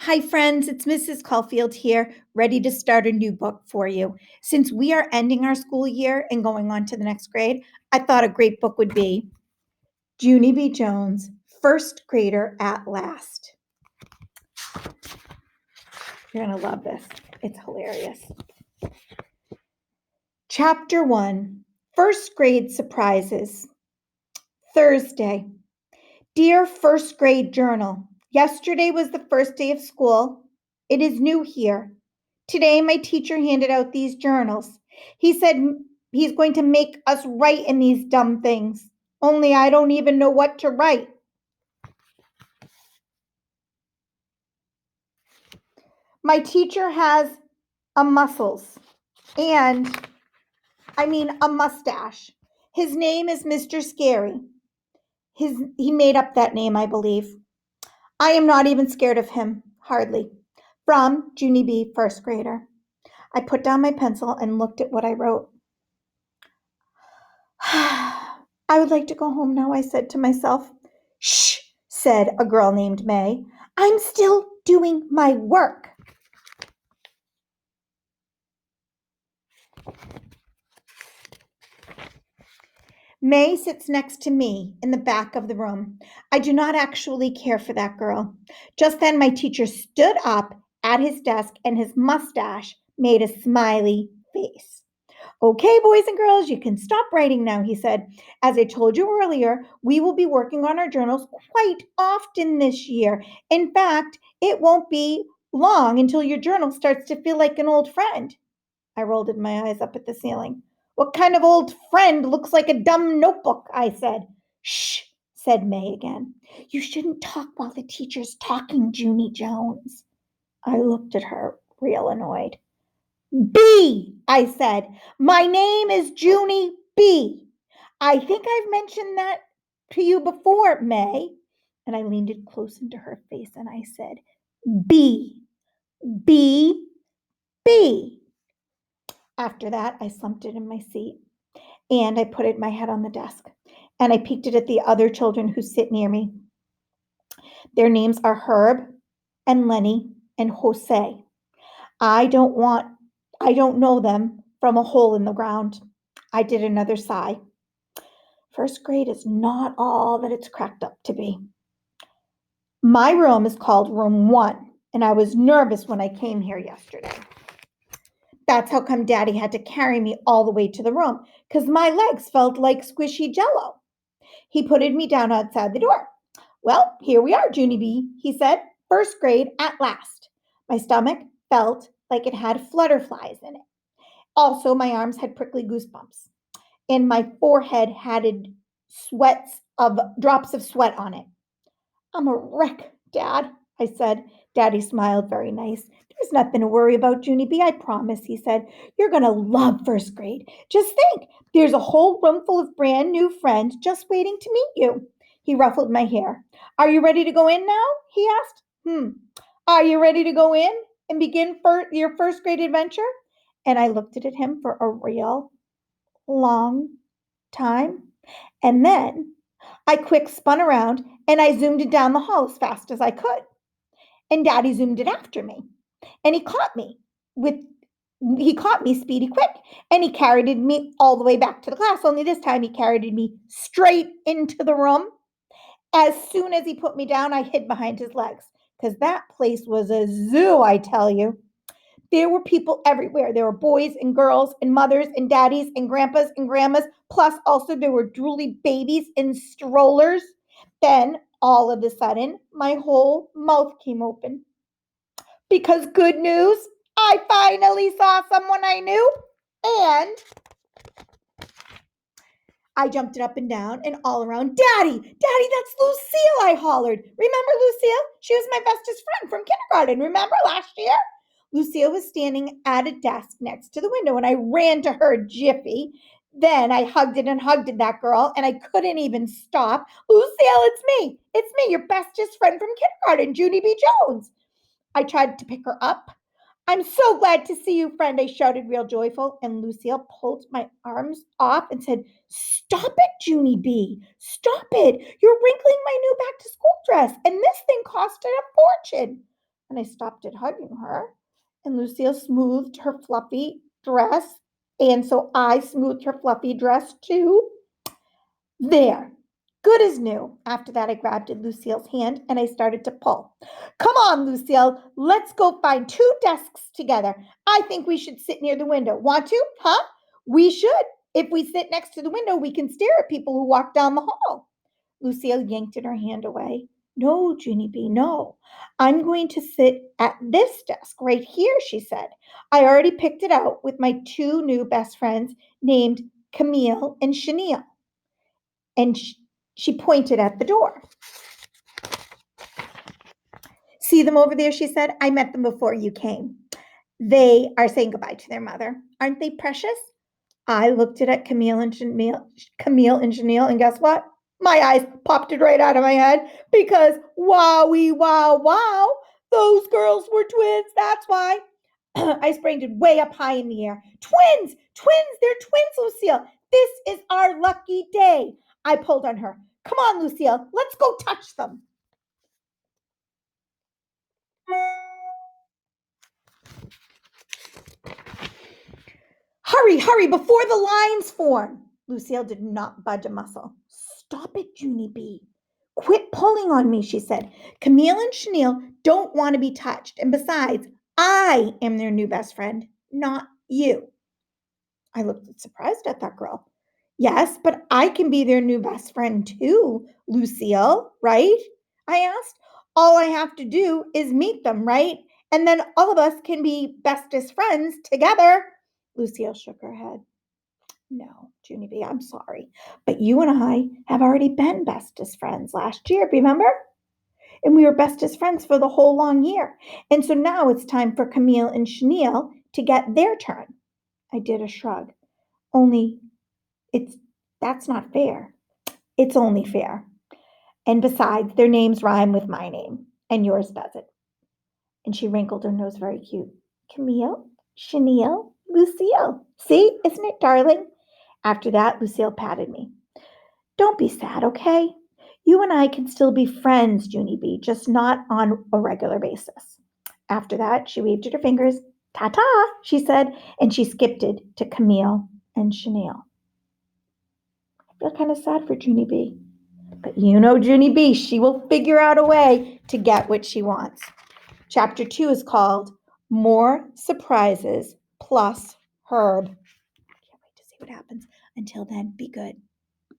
Hi, friends. It's Mrs. Caulfield here, ready to start a new book for you. Since we are ending our school year and going on to the next grade, I thought a great book would be Junie B. Jones' First Grader at Last. You're going to love this. It's hilarious. Chapter 1, First Grade Surprises. Thursday. Dear First Grade Journal, yesterday was the first day of school. It is new here. Today, my teacher handed out these journals. He said he's going to make us write in these dumb things. Only I don't even know what to write. My teacher has a mustache. His name is Mr. Scary. He made up that name, I believe. I am not even scared of him, hardly. From Junie B. First Grader. I put down my pencil and looked at what I wrote. I would like to go home now, I said to myself. Shh, said a girl named May. I'm still doing my work. May sits next to me in the back of the room. I do not actually care for that girl. Just then my teacher stood up at his desk and his mustache made a smiley face. Okay, boys and girls, you can stop writing now, he said. As I told you earlier, we will be working on our journals quite often this year. In fact, it won't be long until your journal starts to feel like an old friend. I rolled my eyes up at the ceiling. What kind of old friend looks like a dumb notebook? I said. Shh, said May again. You shouldn't talk while the teacher's talking, Junie Jones. I looked at her, real annoyed. B, I said. My name is Junie B. I think I've mentioned that to you before, May. And I leaned it close into her face and I said, B, B, B. After that, I slumped it in my seat and I put my head on the desk and I peeked it at the other children who sit near me. Their names are Herb and Lenny and Jose. I don't know them from a hole in the ground. I did another sigh. First grade is not all that it's cracked up to be. My room is called Room 1, and I was nervous when I came here yesterday. That's how come Daddy had to carry me all the way to the room, because my legs felt like squishy jello. He putted me down outside the door. Well, here we are, Junie B, he said. First grade at last. My stomach felt like it had flutterflies in it. Also, my arms had prickly goosebumps, and my forehead had drops of sweat on it. I'm a wreck, Dad, I said. Daddy smiled, very nice. There's nothing to worry about, Junie B, I promise, he said. You're going to love first grade. Just think, there's a whole room full of brand new friends just waiting to meet you. He ruffled my hair. Are you ready to go in now? He asked. Are you ready to go in and begin your first grade adventure? And I looked at him for a real long time. And then I quick spun around and I zoomed it down the hall as fast as I could. And Daddy zoomed it after me. And he caught me speedy quick. And he carried me all the way back to the class. Only this time he carried me straight into the room. As soon as he put me down, I hid behind his legs. Because that place was a zoo, I tell you. There were people everywhere. There were boys and girls and mothers and daddies and grandpas and grandmas. Plus, also, there were drooly babies in strollers. Then, all of a sudden, my whole mouth came open. Because good news, I finally saw someone I knew. And I jumped it up and down and all around. Daddy, that's Lucille, I hollered. Remember Lucille? She was my bestest friend from kindergarten. Remember last year? Lucille was standing at a desk next to the window, and I ran to her jiffy. Then I hugged that girl, and I couldn't even stop. Lucille, it's me, your bestest friend from kindergarten, Junie B. Jones. I tried to pick her up. I'm so glad to see you, friend, I shouted real joyful, and Lucille pulled my arms off and said, Stop it, Junie B. Stop it. You're wrinkling my new back-to-school dress, and this thing costed a fortune. and I stopped at hugging her. And Lucille smoothed her fluffy dress, and so I smoothed her fluffy dress too. There, good as new. After that, I grabbed Lucille's hand and I started to pull. Come on, Lucille, let's go find two desks together. I think we should sit near the window. Want to? Huh? We should. If we sit next to the window, we can stare at people who walk down the hall. Lucille yanked her hand away. No, Junie B, no. I'm going to sit at this desk right here, she said. I already picked it out with my two new best friends named Camille and Chenille. And she pointed at the door. See them over there, she said. I met them before you came. They are saying goodbye to their mother. Aren't they precious? I looked at Camille and Chenille, and guess what? My eyes popped it right out of my head because wowie, wow, wow, those girls were twins. That's why. I sprang it way up high in the air. Twins, they're twins, Lucille. This is our lucky day. I pulled on her. Come on, Lucille, let's go touch them. Hurry, before the lines form. Lucille did not budge a muscle. Stop it, Junie B. Quit pulling on me, she said. Camille and Chenille don't want to be touched. And besides, I am their new best friend, not you. I looked surprised at that girl. Yes, but I can be their new best friend too, Lucille, right? I asked. All I have to do is meet them, right? And then all of us can be bestest friends together. Lucille shook her head. No, Junie B, I'm sorry. But you and I have already been bestest friends last year, remember? And we were bestest friends for the whole long year. And so now it's time for Camille and Chenille to get their turn. I did a shrug. Only that's not fair. It's only fair. And besides, their names rhyme with my name, and yours doesn't. And she wrinkled her nose very cute. Camille, Chenille, Lucille. See, isn't it darling? After that, Lucille patted me. Don't be sad, okay? You and I can still be friends, Junie B, just not on a regular basis. After that, she waved at her fingers. Ta-ta, she said, and she skipped it to Camille and Chenille. I feel kind of sad for Junie B. But you know Junie B, she will figure out a way to get what she wants. Chapter 2 is called More Surprises plus Herb. Can't wait to see what happens. Until then, be good.